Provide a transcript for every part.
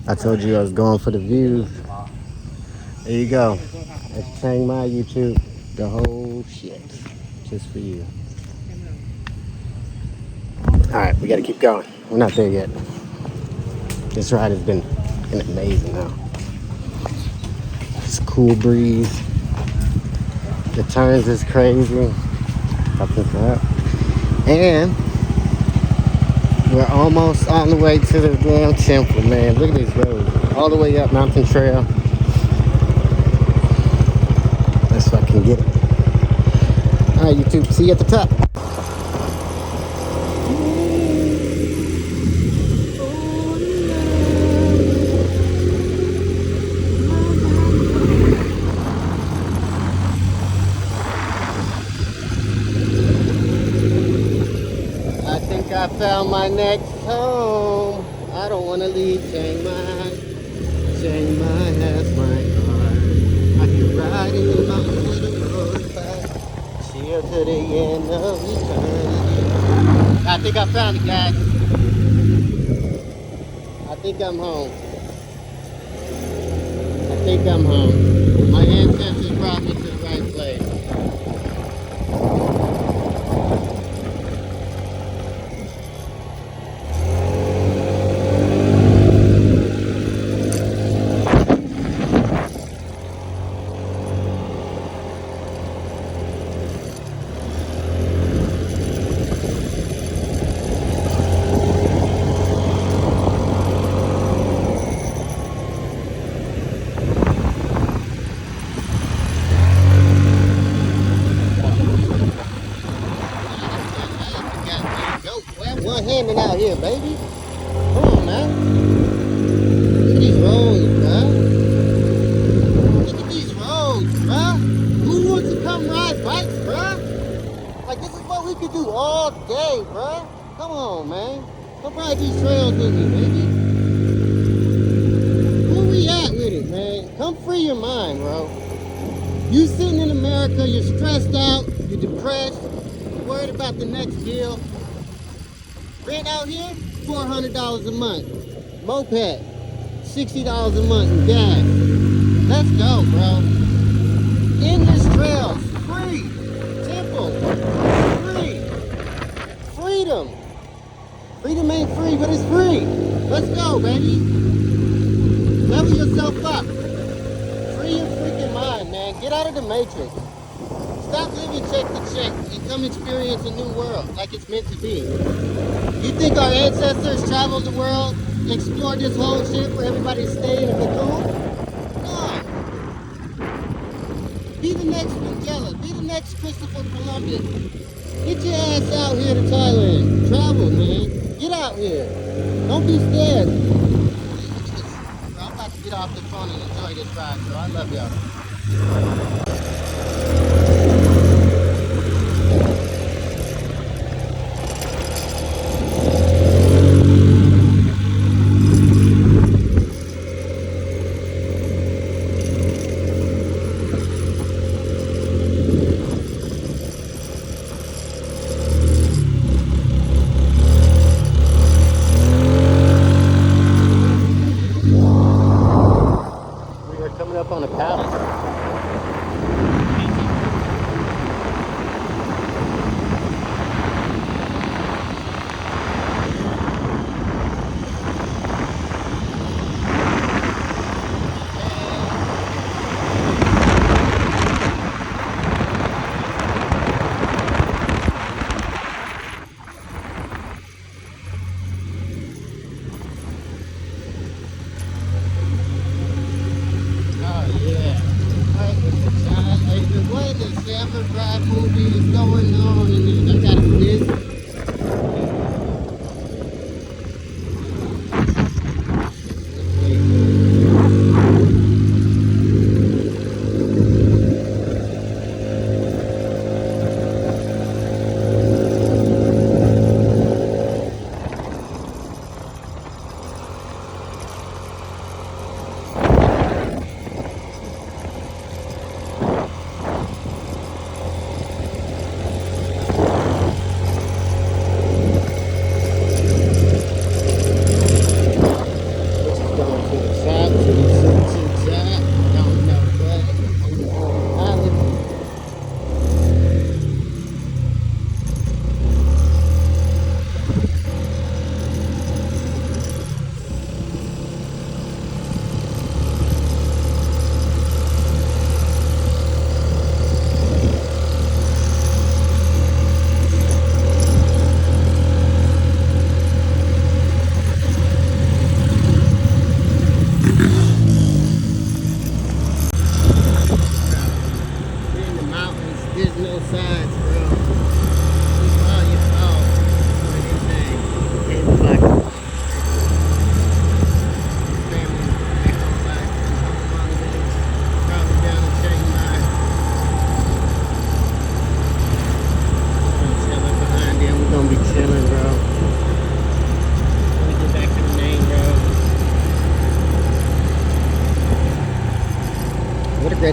I told you I was going for the views. There you go. That's Chiang Mai YouTube. The whole shit. Just for you. Alright, we gotta keep going. We're not there yet. This ride has been amazing now. It's a cool breeze. The turns is crazy. Fucking crap. And we're almost on the way to the damn temple, man. Look at these roads. All the way up Mountain Trail. Let's fucking get it. Alright, YouTube. See you at the top. I found my next home. I don't want to leave Chiang Mai. Chiang Mai has my car. I can ride in the mountains with a motorbike. Chill to the end of eternity. I think I found it, guys. I think I'm home. I think I'm home. My ancestors brought me to the right place. Handing out here, baby. Come on, man. Look at these roads, bruh. Look at these roads, bruh. Who wants to come ride bikes, bruh? Like, this is what we could do all day, bruh. Come on, man. Come ride these trails with me, baby. Where we at with it, man? Come free your mind, bro. You sitting in America, you're stressed out, you're depressed, you're worried about the next deal. Rent out here, $400 a month. Moped, $60 a month in gas. Let's go, bro. Endless trails, free. Temple, free. Freedom. Freedom ain't free, but it's free. Let's go, baby. Level yourself up. Free your freaking mind, man. Get out of the matrix. Stop living check to check and come experience a new world like it's meant to be. You think our ancestors traveled the world, explored this whole shit for everybody to stay in a cocoon? No. Be the next Mandela. Be the next Christopher Columbus. Get your ass out here to Thailand. Travel, man. Get out here. Don't be scared. I'm about to get off the phone and enjoy this ride, so I love y'all. Up on a palace.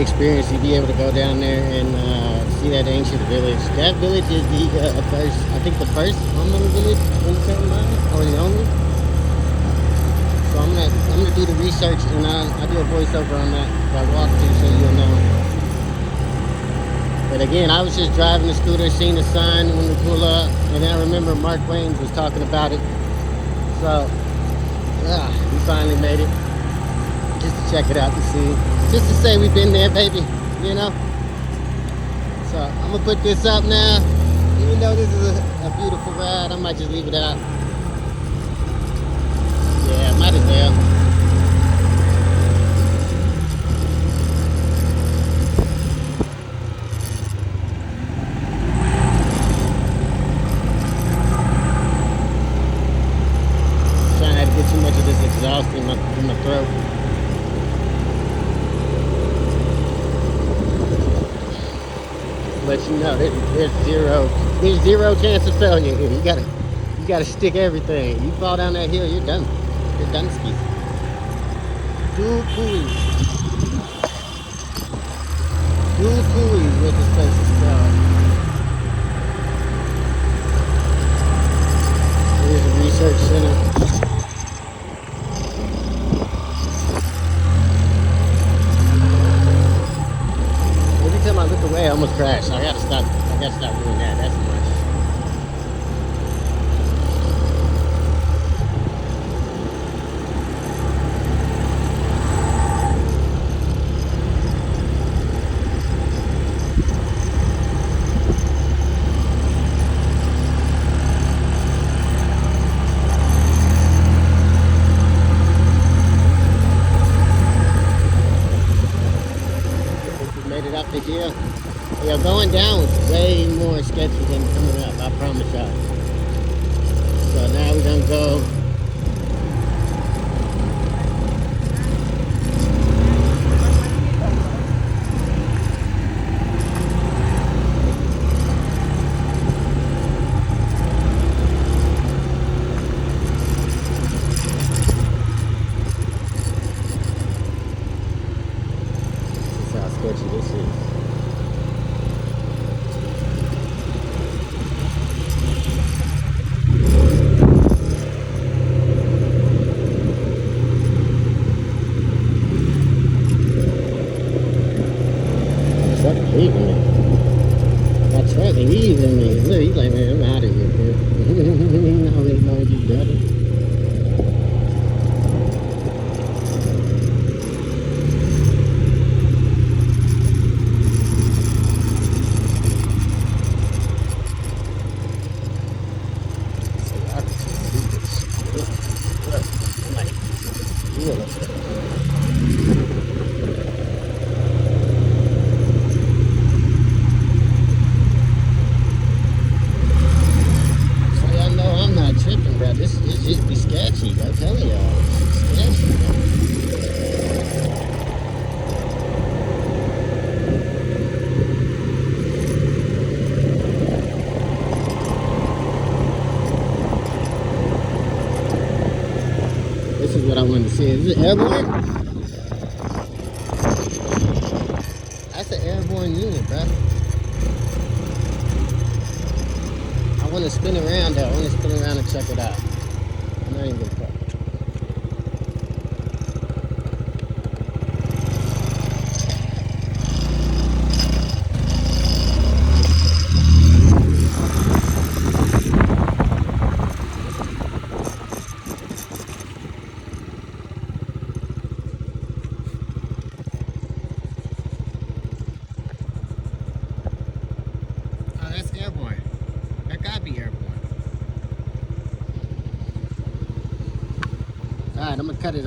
experience to be able to go down there and see that ancient village. That village is the first, I think the first Mormon village in Chiang Mai, or the only. So I'm gonna do the research, and I'll do a voiceover on that if I walk through, so you'll know. But again, I was just driving the scooter, seeing the sign when we pull up, and then I remember Mark Wayne was talking about it. So we finally made it, just to check it out to see, just to say we've been there, baby, you know. So I'm gonna put this up now, even though this is a beautiful ride. I might just leave it out. Yeah, might as well. Trying not to get too much of this exhaust in my throat. Let you know there's zero chance of failure here. You gotta stick everything. You fall down that hill, you're done. You're done ski. Dual Puys. Dual Puys, what this place is called. Here's a research center. Every time I look away, I almost crash. I gotta stop doing that. That's much. Made it up the hill. Yeah, going down was way more sketchy than coming up, I promise y'all. So now we're gonna go. This is how sketchy this is. Leaving me. My truck leaving me. Look, he's like, man, I'm out of here, dude. I already know you got it. This just be sketchy, I'm telling y'all. It's sketchy. This is what I wanted to see. Is it airborne? That's an airborne unit, bro. I want to spin around though. I want to spin around and check it out. I'm not even gonna talk. Oh, that's airborne. That gotta be airborne. Alright, I'm gonna cut it.